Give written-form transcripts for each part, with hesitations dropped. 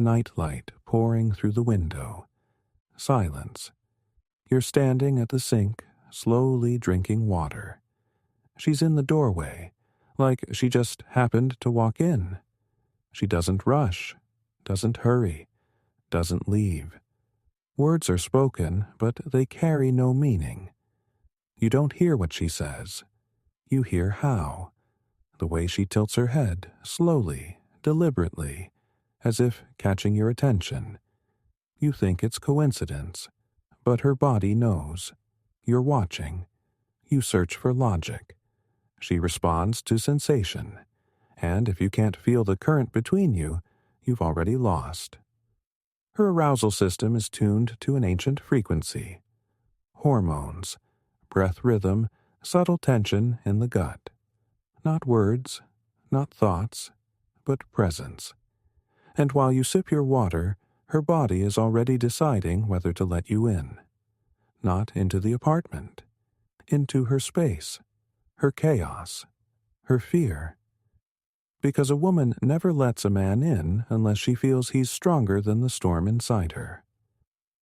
nightlight pouring through the window. Silence. You're standing at the sink, slowly drinking water. She's in the doorway, like she just happened to walk in. She doesn't rush, doesn't hurry, doesn't leave. Words are spoken, but they carry no meaning. You don't hear what she says. You hear how. The way she tilts her head, slowly, deliberately, as if catching your attention. You think it's coincidence, but her body knows. You're watching. You search for logic. She responds to sensation, and if you can't feel the current between you, you've already lost. Her arousal system is tuned to an ancient frequency. Hormones, breath rhythm, subtle tension in the gut. Not words, not thoughts, but presence. And while you sip your water, her body is already deciding whether to let you in. Not into the apartment, into her space, her chaos, her fear. Because a woman never lets a man in unless she feels he's stronger than the storm inside her.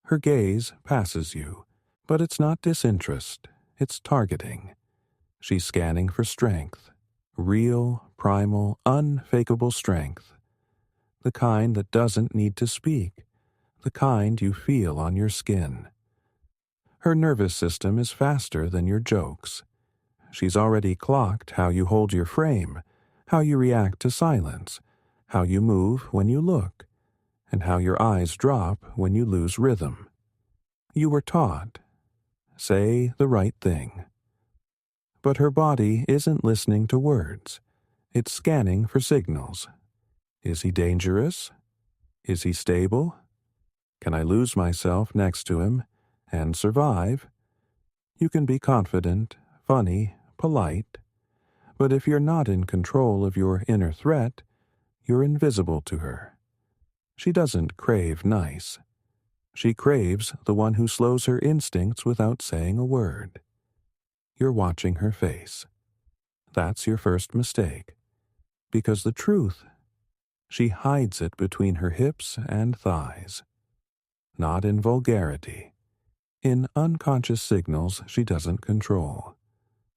Her gaze passes you, but it's not disinterest, it's targeting. She's scanning for strength, real, primal, unfakeable strength. The kind that doesn't need to speak, the kind you feel on your skin. Her nervous system is faster than your jokes. She's already clocked how you hold your frame, how you react to silence, how you move when you look, and how your eyes drop when you lose rhythm. You were taught, say the right thing. But her body isn't listening to words. It's scanning for signals. Is he dangerous? Is he stable? Can I lose myself next to him and survive? You can be confident, funny, polite, but if you're not in control of your inner threat, you're invisible to her. She doesn't crave nice. She craves the one who slows her instincts without saying a word. You're watching her face. That's your first mistake. Because the truth, she hides it between her hips and thighs. Not in vulgarity. In unconscious signals she doesn't control.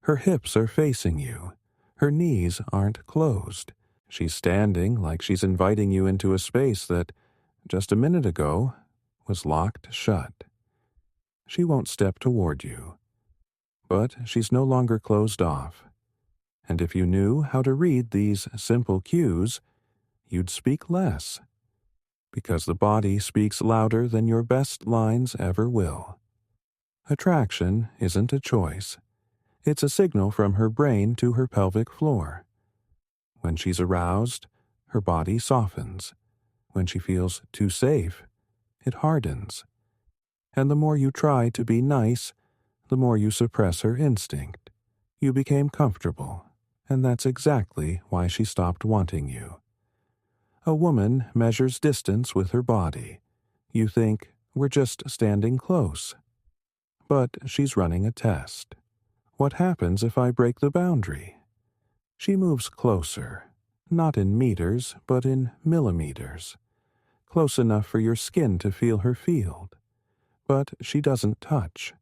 Her hips are facing you. Her knees aren't closed. She's standing like she's inviting you into a space that, just a minute ago, was locked shut. She won't step toward you. But she's no longer closed off. And if you knew how to read these simple cues, you'd speak less. Because the body speaks louder than your best lines ever will. Attraction isn't a choice. It's a signal from her brain to her pelvic floor. When she's aroused, her body softens. When she feels too safe, it hardens. And the more you try to be nice, the more you suppress her instinct. You became comfortable, and that's exactly why she stopped wanting you. A woman measures distance with her body. You think, we're just standing close. But she's running a test. What happens if I break the boundary? She moves closer, not in meters, but in millimeters. Close enough for your skin to feel her field. But she doesn't touch,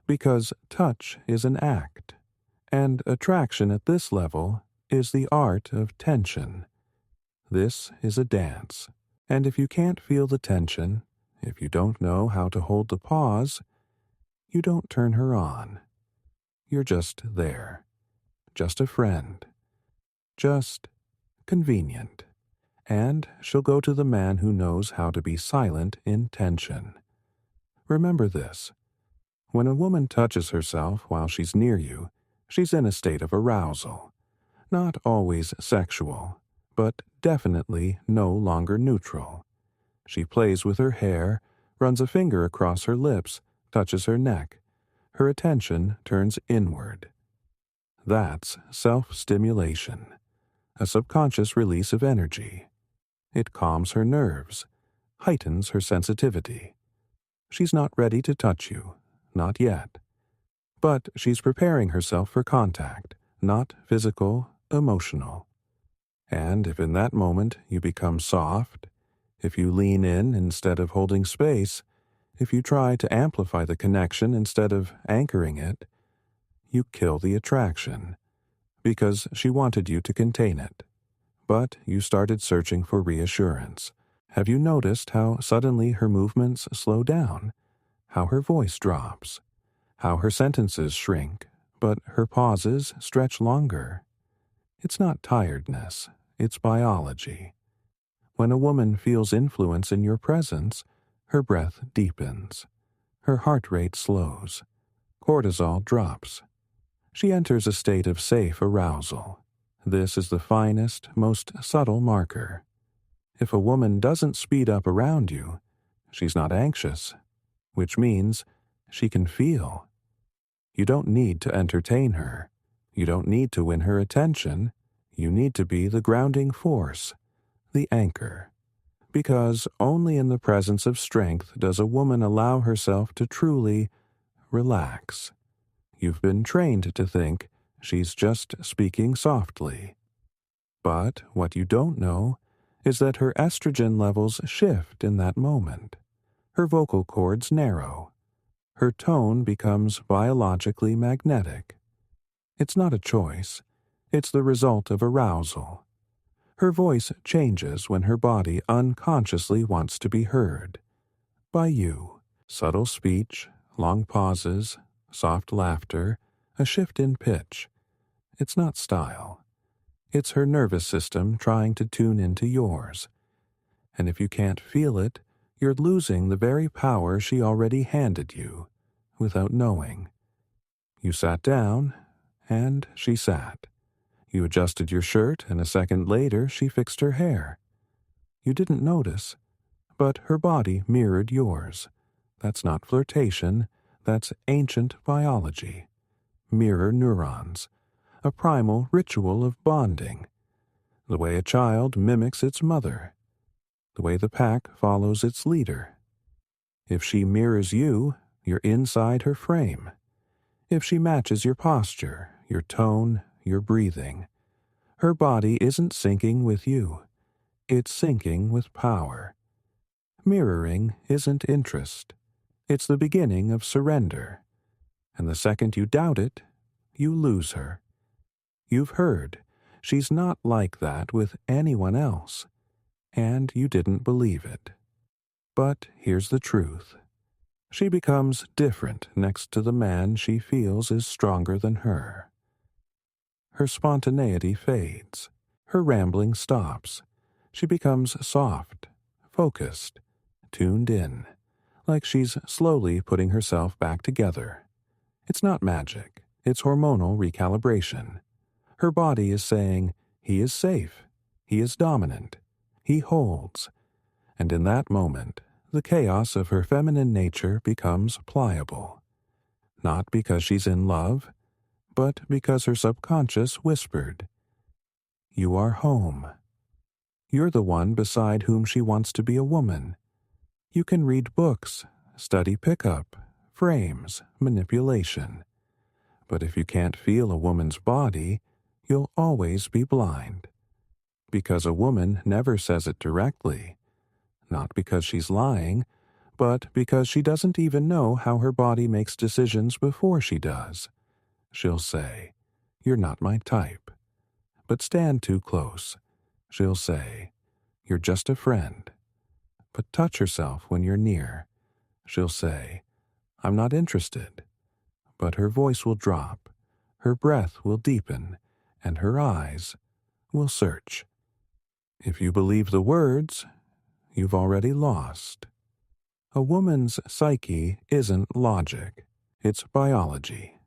because touch is an act, and attraction at this level is the art of tension. This is a dance, and if you can't feel the tension, if you don't know how to hold the pause, you don't turn her on. You're just there, just a friend, just convenient, and she'll go to the man who knows how to be silent in tension. Remember this. When a woman touches herself while she's near you, she's in a state of arousal. Not always sexual, but definitely no longer neutral. She plays with her hair, runs a finger across her lips, touches her neck. Her attention turns inward. That's self-stimulation, a subconscious release of energy. It calms her nerves, heightens her sensitivity. She's not ready to touch you, not yet. But she's preparing herself for contact, not physical, emotional. And if in that moment you become soft, If you lean in instead of holding space, if you try to amplify the connection instead of anchoring it, you kill the attraction, because she wanted you to contain it. But you started searching for reassurance. Have you noticed how suddenly her movements slow down? How her voice drops? How her sentences shrink, but her pauses stretch longer? It's not tiredness, it's biology. When a woman feels influence in your presence, her breath deepens, her heart rate slows, cortisol drops. She enters a state of safe arousal. This is the finest, most subtle marker. If a woman doesn't speed up around you, she's not anxious, which means she can feel. You don't need to entertain her. You don't need to win her attention. You need to be the grounding force, the anchor. Because only in the presence of strength does a woman allow herself to truly relax. You've been trained to think she's just speaking softly. But what you don't know is that her estrogen levels shift in that moment. Her vocal cords narrow. Her tone becomes biologically magnetic. It's not a choice. It's the result of arousal. Her voice changes when her body unconsciously wants to be heard. By you. Subtle speech, long pauses, soft laughter, a shift in pitch. It's not style. It's her nervous system trying to tune into yours. And if you can't feel it, you're losing the very power she already handed you, without knowing. You sat down, and she sat. You adjusted your shirt, and a second later she fixed her hair. You didn't notice, but her body mirrored yours. That's not flirtation, that's ancient biology. Mirror neurons, a primal ritual of bonding. The way a child mimics its mother. The way the pack follows its leader. If she mirrors you, you're inside her frame. If she matches your posture, your tone, your breathing, her body isn't syncing with you. It's syncing with power. Mirroring isn't interest. It's the beginning of surrender. And the second you doubt it, you lose her. You've heard, she's not like that with anyone else. And you didn't believe it. But here's the truth. She becomes different next to the man she feels is stronger than her. Her spontaneity fades. Her rambling stops. She becomes soft, focused, tuned in, like she's slowly putting herself back together. It's not magic. It's hormonal recalibration. Her body is saying, he is safe. He is dominant. He holds. And in that moment, the chaos of her feminine nature becomes pliable. Not because she's in love, but because her subconscious whispered, "You are home." You're the one beside whom she wants to be a woman. You can read books, study pickup, frames, manipulation. But if you can't feel a woman's body, you'll always be blind. Because a woman never says it directly. Not because she's lying, but because she doesn't even know how her body makes decisions before she does. She'll say, "You're not my type." But stand too close. She'll say, "You're just a friend." But touch herself when you're near. She'll say, "I'm not interested." But her voice will drop, her breath will deepen, and her eyes will search. If you believe the words, you've already lost. A woman's psyche isn't logic. It's biology,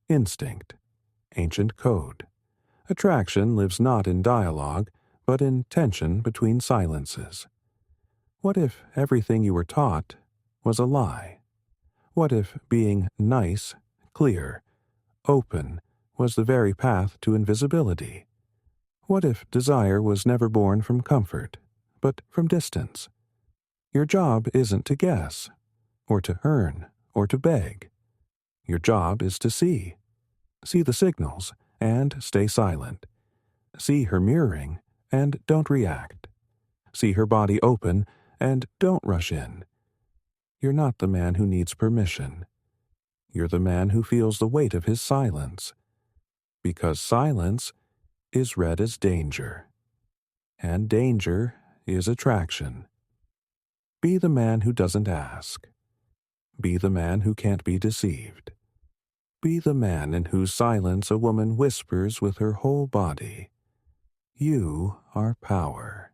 instinct, ancient code. Attraction lives not in dialogue, but in tension between silences. What if everything you were taught was a lie? What if being nice, clear, open was the very path to invisibility? What if desire was never born from comfort, but from distance? Your job isn't to guess, or to earn, or to beg. Your job is to see. See the signals, and stay silent. See her mirroring, and don't react. See her body open, And don't rush in. You're not the man who needs permission. You're the man who feels the weight of his silence, because silence is read as danger, and danger is attraction. Be the man who doesn't ask. Be the man who can't be deceived. Be the man in whose silence a woman whispers with her whole body, "You are power."